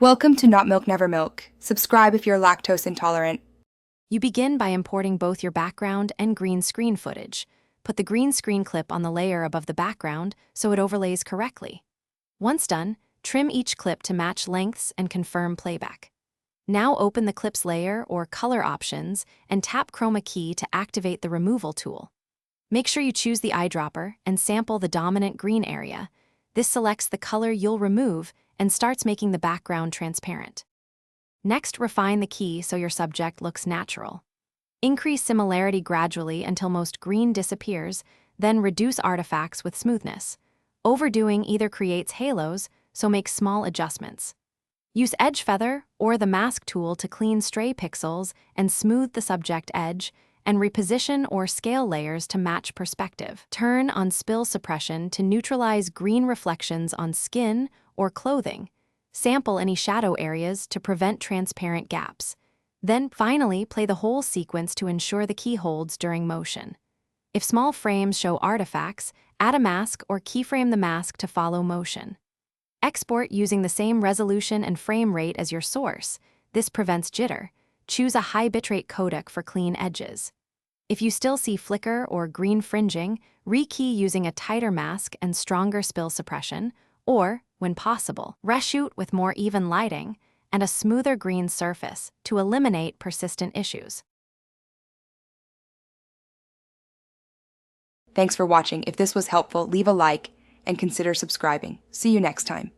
Welcome to Not Milk Never Milk. Subscribe if you're lactose intolerant. You begin by importing both your background and green screen footage. Put the green screen clip on the layer above the background so it overlays correctly. Once done, trim each clip to match lengths and confirm playback. Now open the clip's layer or color options and tap Chroma key to activate the removal tool. Make sure you choose the eyedropper and sample the dominant green area. This selects the color you'll remove and starts making the background transparent. Next, refine the key so your subject looks natural. Increase similarity gradually until most green disappears, then reduce artifacts with smoothness. Overdoing either creates halos, so make small adjustments. Use edge feather or the mask tool to clean stray pixels and smooth the subject edge, and reposition or scale layers to match perspective. Turn on spill suppression to neutralize green reflections on skin or clothing. Sample any shadow areas to prevent transparent gaps. Then finally play the whole sequence to ensure the key holds during motion. If small frames show artifacts, add a mask or keyframe the mask to follow motion. Export using the same resolution and frame rate as your source. This prevents jitter. Choose a high bitrate codec for clean edges. If you still see flicker or green fringing, rekey using a tighter mask and stronger spill suppression, or, when possible, reshoot with more even lighting and a smoother green surface to eliminate persistent issues. Thanks for watching. If this was helpful, leave a like and consider subscribing. See you next time.